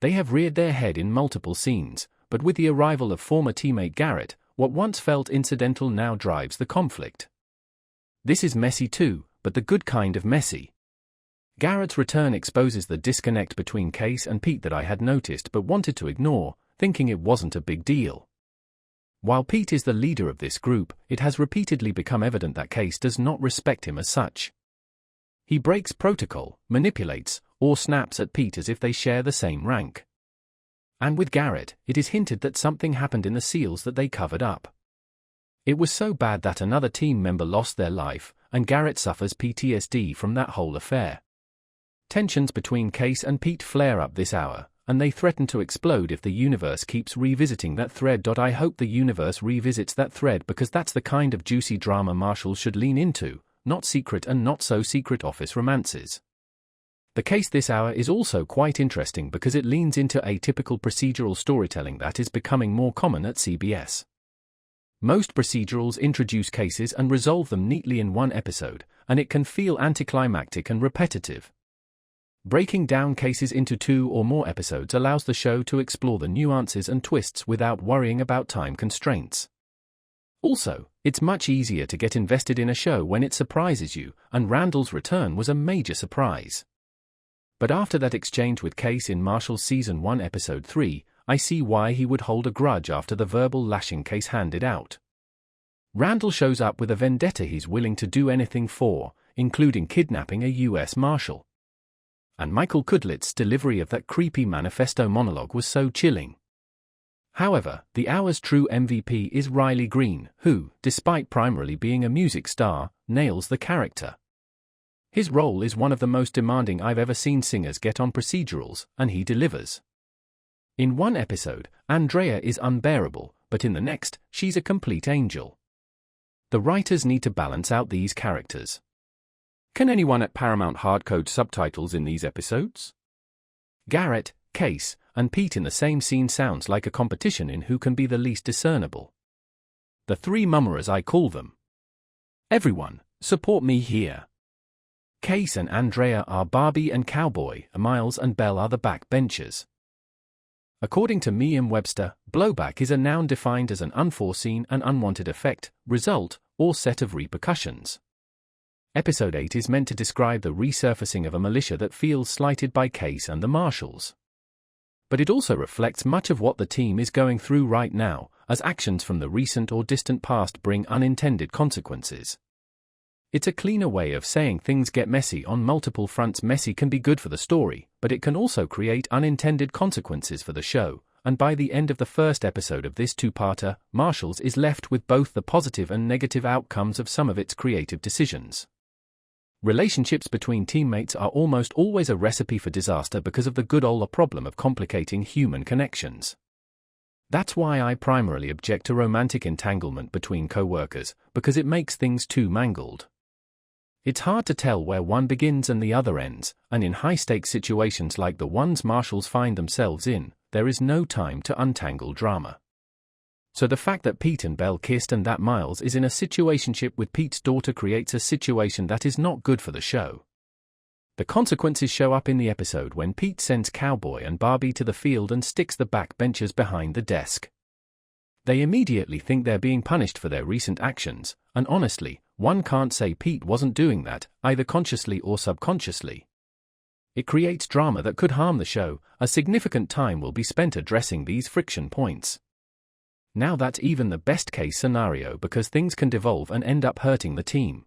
They have reared their head in multiple scenes, but with the arrival of former teammate Garrett, what once felt incidental now drives the conflict. This is messy too, but the good kind of messy. Garrett's return exposes the disconnect between Kayce and Pete that I had noticed but wanted to ignore, thinking it wasn't a big deal. While Pete is the leader of this group, it has repeatedly become evident that Kayce does not respect him as such. He breaks protocol, manipulates, or snaps at Pete as if they share the same rank. And with Garrett, it is hinted that something happened in the SEALs that they covered up. It was so bad that another team member lost their life, and Garrett suffers PTSD from that whole affair. Tensions between Kayce and Pete flare up this hour, and they threaten to explode if the universe keeps revisiting that thread. I hope the universe revisits that thread because that's the kind of juicy drama Marshals should lean into, not secret and not so secret office romances. The case this hour is also quite interesting because it leans into atypical procedural storytelling that is becoming more common at CBS. Most procedurals introduce cases and resolve them neatly in one episode, and it can feel anticlimactic and repetitive. Breaking down cases into 2 or more episodes allows the show to explore the nuances and twists without worrying about time constraints. Also, it's much easier to get invested in a show when it surprises you, and Randall's return was a major surprise. But after that exchange with Kayce in Marshals Season 1 Episode 3, I see why he would hold a grudge after the verbal lashing Kayce handed out. Randall shows up with a vendetta he's willing to do anything for, including kidnapping a U.S. Marshal. And Michael Kudlitz's delivery of that creepy manifesto monologue was so chilling. However, the hour's true MVP is Riley Green, who, despite primarily being a music star, nails the character. His role is one of the most demanding I've ever seen singers get on procedurals, and he delivers. In one episode, Andrea is unbearable, but in the next, she's a complete angel. The writers need to balance out these characters. Can anyone at Paramount hardcode subtitles in these episodes? Garrett, Kayce, and Pete in the same scene sounds like a competition in who can be the least discernible. The three mummerers I call them. Everyone, support me here. Kayce and Andrea are Barbie and Cowboy, Miles and Belle are the backbenchers. According to Merriam-Webster, blowback is a noun defined as an unforeseen and unwanted effect, result, or set of repercussions. Episode 8 is meant to describe the resurfacing of a militia that feels slighted by Kayce and the Marshals. But it also reflects much of what the team is going through right now, as actions from the recent or distant past bring unintended consequences. It's a cleaner way of saying things get messy on multiple fronts. Messy can be good for the story, but it can also create unintended consequences for the show, and by the end of the first episode of this two-parter, Marshals is left with both the positive and negative outcomes of some of its creative decisions. Relationships between teammates are almost always a recipe for disaster because of the good old problem of complicating human connections. That's why I primarily object to romantic entanglement between co-workers, because it makes things too mangled. It's hard to tell where one begins and the other ends, and in high-stakes situations like the ones Marshals find themselves in, there is no time to untangle drama. So the fact that Pete and Belle kissed and that Miles is in a situationship with Pete's daughter creates a situation that is not good for the show. The consequences show up in the episode when Pete sends Cowboy and Barbie to the field and sticks the backbenchers behind the desk. They immediately think they're being punished for their recent actions, and honestly, one can't say Pete wasn't doing that, either consciously or subconsciously. It creates drama that could harm the show, as significant time will be spent addressing these friction points. Now that's even the best-case scenario because things can devolve and end up hurting the team.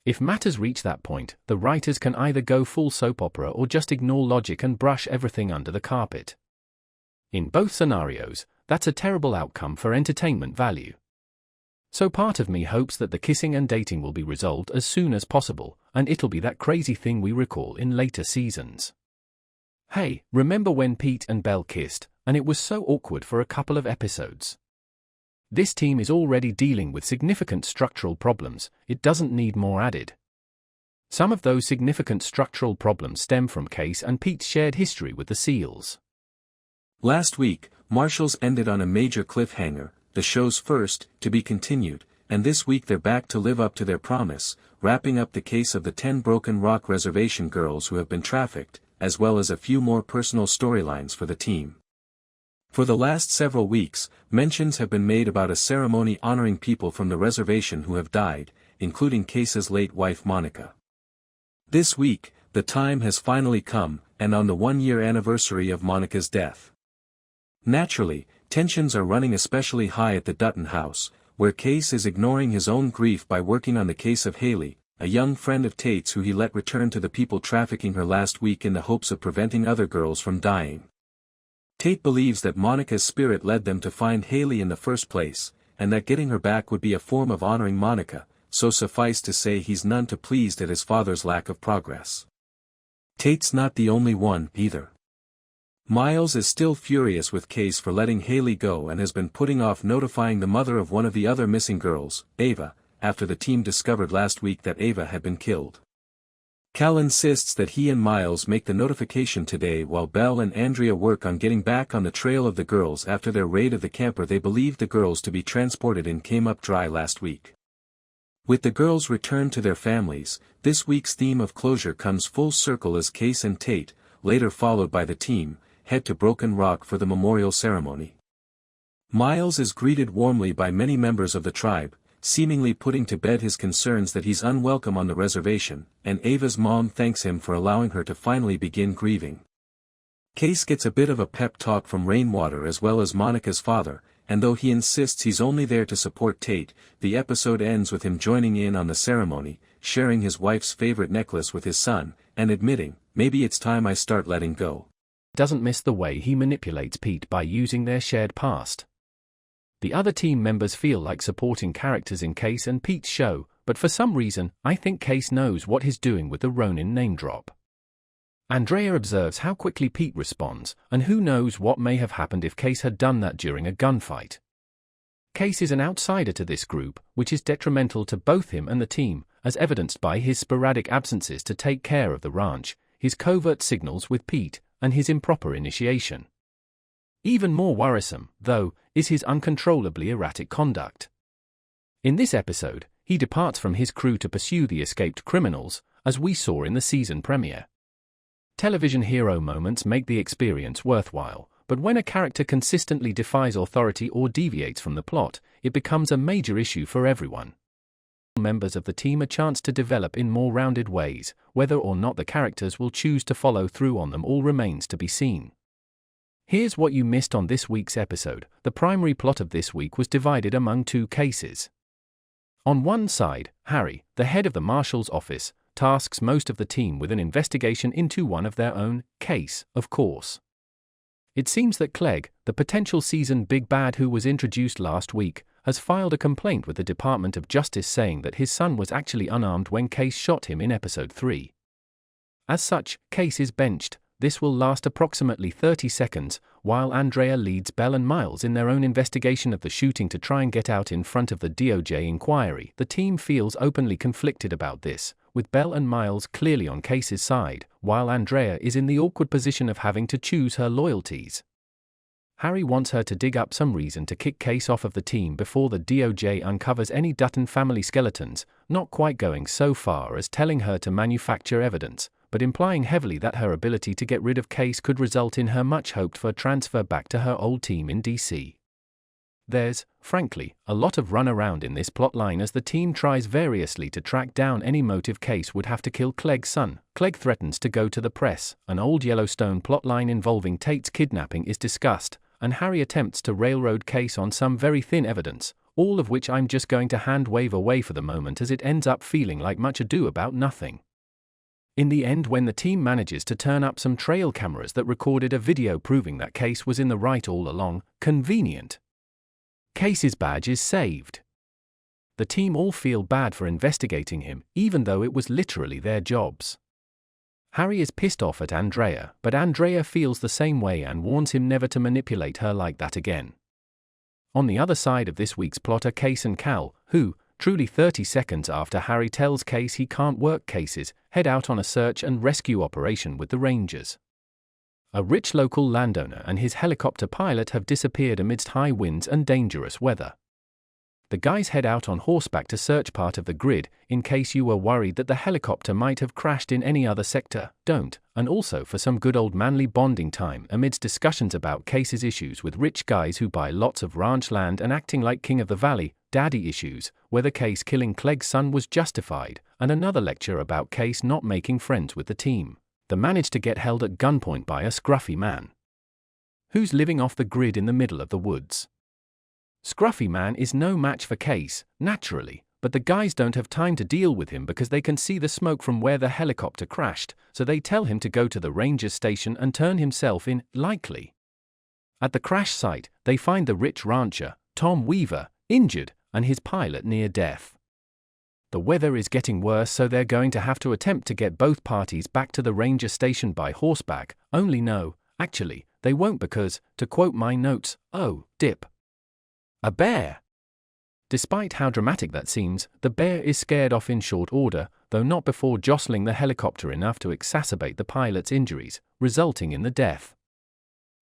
If matters reach that point, the writers can either go full soap opera or just ignore logic and brush everything under the carpet. In both scenarios, that's a terrible outcome for entertainment value. So part of me hopes that the kissing and dating will be resolved as soon as possible, and it'll be that crazy thing we recall in later seasons. Hey, remember when Pete and Belle kissed, and it was so awkward for a couple of episodes? This team is already dealing with significant structural problems, it doesn't need more added. Some of those significant structural problems stem from Kayce and Pete's shared history with the SEALs. Last week, Marshals ended on a major cliffhanger, the show's first, to be continued, and this week they're back to live up to their promise, wrapping up the case of the 10 Broken Rock Reservation girls who have been trafficked, as well as a few more personal storylines for the team. For the last several weeks, mentions have been made about a ceremony honoring people from the reservation who have died, including Kayce's late wife Monica. This week, the time has finally come, and on the one-year anniversary of Monica's death. Naturally, tensions are running especially high at the Dutton house, where Kayce is ignoring his own grief by working on the case of Haley, a young friend of Tate's who he let return to the people trafficking her last week in the hopes of preventing other girls from dying. Tate believes that Monica's spirit led them to find Haley in the first place, and that getting her back would be a form of honoring Monica, so suffice to say he's none too pleased at his father's lack of progress. Tate's not the only one, either. Miles is still furious with Kayce for letting Haley go and has been putting off notifying the mother of one of the other missing girls, Ava, after the team discovered last week that Ava had been killed. Cal insists that he and Miles make the notification today while Belle and Andrea work on getting back on the trail of the girls after their raid of the camper they believed the girls to be transported in came up dry last week. With the girls returned to their families, this week's theme of closure comes full circle as Kayce and Tate, later followed by the team, head to Broken Rock for the memorial ceremony. Miles is greeted warmly by many members of the tribe, seemingly putting to bed his concerns that he's unwelcome on the reservation, and Ava's mom thanks him for allowing her to finally begin grieving. Kayce gets a bit of a pep talk from Rainwater as well as Monica's father, and though he insists he's only there to support Tate, the episode ends with him joining in on the ceremony, sharing his wife's favorite necklace with his son, and admitting, "Maybe it's time I start letting go." Doesn't miss the way he manipulates Pete by using their shared past. The other team members feel like supporting characters in Kayce and Pete's show, but for some reason, I think Kayce knows what he's doing with the Ronin name drop. Andrea observes how quickly Pete responds, and who knows what may have happened if Kayce had done that during a gunfight. Kayce is an outsider to this group, which is detrimental to both him and the team, as evidenced by his sporadic absences to take care of the ranch, his covert signals with Pete, and his improper initiation. Even more worrisome, though, is his uncontrollably erratic conduct. In this episode, he departs from his crew to pursue the escaped criminals, as we saw in the season premiere. Television hero moments make the experience worthwhile, but when a character consistently defies authority or deviates from the plot, it becomes a major issue for everyone. Members of the team a chance to develop in more rounded ways, whether or not the characters will choose to follow through on them all remains to be seen. Here's what you missed on this week's episode. The primary plot of this week was divided among two cases. On one side, Harry, the head of the Marshals office, tasks most of the team with an investigation into one of their own, Kayce, of course. It seems that Clegg, the potential season big bad who was introduced last week, has filed a complaint with the Department of Justice saying that his son was actually unarmed when Kayce shot him in episode 3. As such, Kayce is benched. This will last approximately 30 seconds, while Andrea leads Belle and Miles in their own investigation of the shooting to try and get out in front of the DOJ inquiry. The team feels openly conflicted about this, with Belle and Miles clearly on Kayce's side, while Andrea is in the awkward position of having to choose her loyalties. Harry wants her to dig up some reason to kick Kayce off of the team before the DOJ uncovers any Dutton family skeletons, not quite going so far as telling her to manufacture evidence, but implying heavily that her ability to get rid of Kayce could result in her much hoped-for transfer back to her old team in DC. There's, frankly, a lot of run-around in this plotline as the team tries variously to track down any motive Kayce would have to kill Clegg's son. Clegg threatens to go to the press, an old Yellowstone plotline involving Tate's kidnapping is discussed, and Harry attempts to railroad Kayce on some very thin evidence, all of which I'm just going to hand-wave away for the moment as it ends up feeling like much ado about nothing. In the end, when the team manages to turn up some trail cameras that recorded a video proving that Kayce was in the right all along, convenient. Kayce's badge is saved. The team all feel bad for investigating him, even though it was literally their jobs. Harry is pissed off at Andrea, but Andrea feels the same way and warns him never to manipulate her like that again. On the other side of this week's plot are Kayce and Cal, who, truly 30 seconds after Harry tells Kayce he can't work cases, head out on a search and rescue operation with the Rangers. A rich local landowner and his helicopter pilot have disappeared amidst high winds and dangerous weather. the guys head out on horseback to search part of the grid, in case you were worried that the helicopter might have crashed in any other sector, don't, and also for some good old manly bonding time amidst discussions about Kayce's issues with rich guys who buy lots of ranch land and acting like king of the valley, daddy issues, whether Kayce killing Clegg's son was justified, and another lecture about Kayce not making friends with the team. They managed to get held at gunpoint by a scruffy man who's living off the grid in the middle of the woods. Scruffy man is no match for Kayce, naturally, but the guys don't have time to deal with him because they can see the smoke from where the helicopter crashed, so they tell him to go to the ranger station and turn himself in, likely. At the crash site, they find the rich rancher, Tom Weaver, injured, and his pilot near death. The weather is getting worse, so they're going to have to attempt to get both parties back to the ranger station by horseback, only no, actually, they won't because, to quote my notes, oh, dip. A bear. Despite how dramatic that seems, the bear is scared off in short order, though not before jostling the helicopter enough to exacerbate the pilot's injuries, resulting in the death.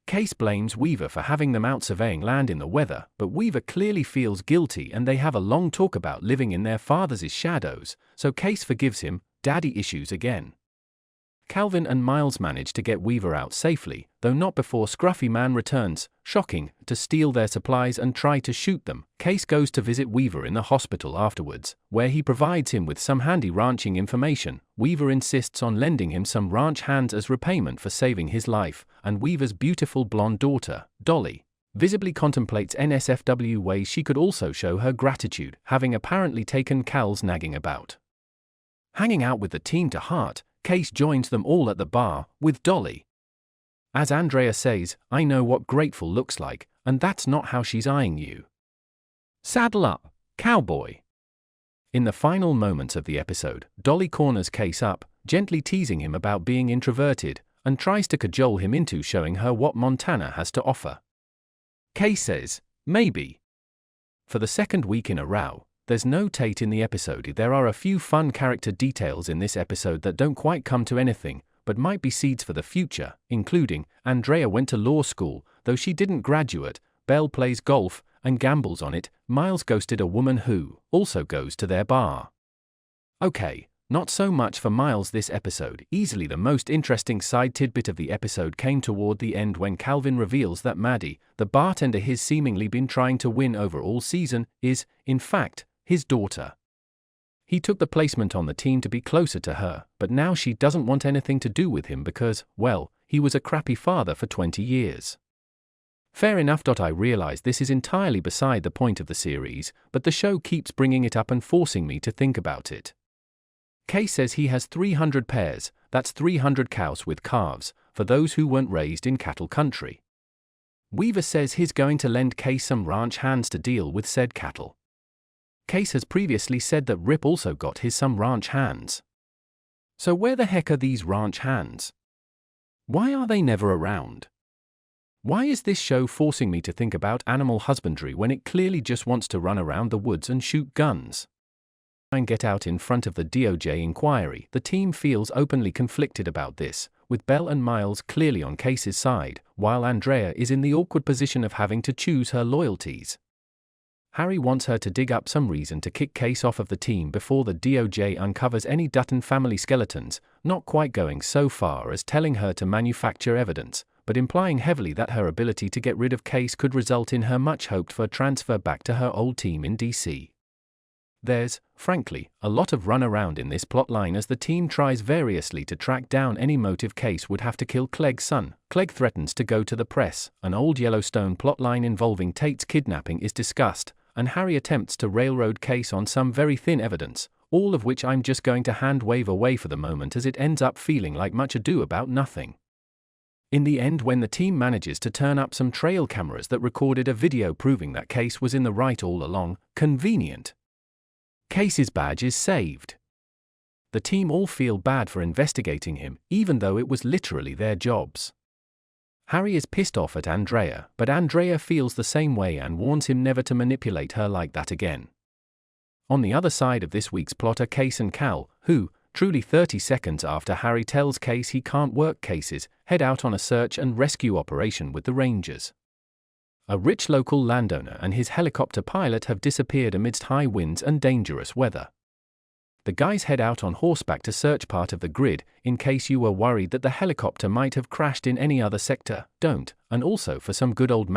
Kayce blames Weaver for having them out surveying land in the weather, but Weaver clearly feels guilty and they have a long talk about living in their father's shadows, so Kayce forgives him, daddy issues again. Calvin and Miles manage to get Weaver out safely, though not before Scruffy Man returns, shocking, to steal their supplies and try to shoot them. Kayce goes to visit Weaver in the hospital afterwards, where he provides him with some handy ranching information. Weaver insists on lending him some ranch hands as repayment for saving his life, and Weaver's beautiful blonde daughter, Dolly, visibly contemplates NSFW ways she could also show her gratitude, having apparently taken Cal's nagging about. Hanging out with the team to heart, Kayce joins them all at the bar, with Dolly. As Andrea says, I know what grateful looks like, and that's not how she's eyeing you. Saddle up, cowboy. In the final moments of the episode, Dolly corners Kayce up, gently teasing him about being introverted, and tries to cajole him into showing her what Montana has to offer. Kayce says, maybe. For the second week in a row, there's no Tate in the episode. There are a few fun character details in this episode that don't quite come to anything, but might be seeds for the future, including, Andrea went to law school, though she didn't graduate, Belle plays golf, and gambles on it, Miles ghosted a woman who also goes to their bar. Okay, not so much for Miles this episode. Easily the most interesting side tidbit of the episode came toward the end when Calvin reveals that Maddie, the bartender he's seemingly been trying to win over all season, is, in fact, his daughter. He took the placement on the team to be closer to her, but now she doesn't want anything to do with him because, well, he was a crappy father for 20 years. Fair enough. I realize this is entirely beside the point of the series, but the show keeps bringing it up and forcing me to think about it. Kayce says he has 300 pairs, that's 300 cows with calves, for those who weren't raised in cattle country. Weaver says he's going to lend Kayce some ranch hands to deal with said cattle. Kayce has previously said that Rip also got his some ranch hands. So where the heck are these ranch hands? Why are they never around? Why is this show forcing me to think about animal husbandry when it clearly just wants to run around the woods and shoot guns? And get out in front of the DOJ inquiry. The team feels openly conflicted about this, with Belle and Miles clearly on Kayce's side, while Andrea is in the awkward position of having to choose her loyalties. Harry wants her to dig up some reason to kick Kayce off of the team before the DOJ uncovers any Dutton family skeletons, not quite going so far as telling her to manufacture evidence, but implying heavily that her ability to get rid of Kayce could result in her much hoped-for transfer back to her old team in DC. There's, frankly, a lot of runaround in this plotline as the team tries variously to track down any motive. Kayce would have to kill Clegg's son. Clegg threatens to go to the press. An old Yellowstone plotline involving Tate's kidnapping is discussed, and Harry attempts to railroad Kayce on some very thin evidence, all of which I'm just going to hand-wave away for the moment as it ends up feeling like much ado about nothing. In the end, when the team manages to turn up some trail cameras that recorded a video proving that Kayce was in the right all along, convenient. Kayce's badge is saved. The team all feel bad for investigating him, even though it was literally their jobs. Harry is pissed off at Andrea, but Andrea feels the same way and warns him never to manipulate her like that again. On the other side of this week's plot are Kayce and Cal, who, truly 30 seconds after Harry tells Kayce he can't work cases, head out on a search and rescue operation with the Rangers. A rich local landowner and his helicopter pilot have disappeared amidst high winds and dangerous weather. The guys head out on horseback to search part of the grid, in case you were worried that the helicopter might have crashed in any other sector, don't, and also for some good old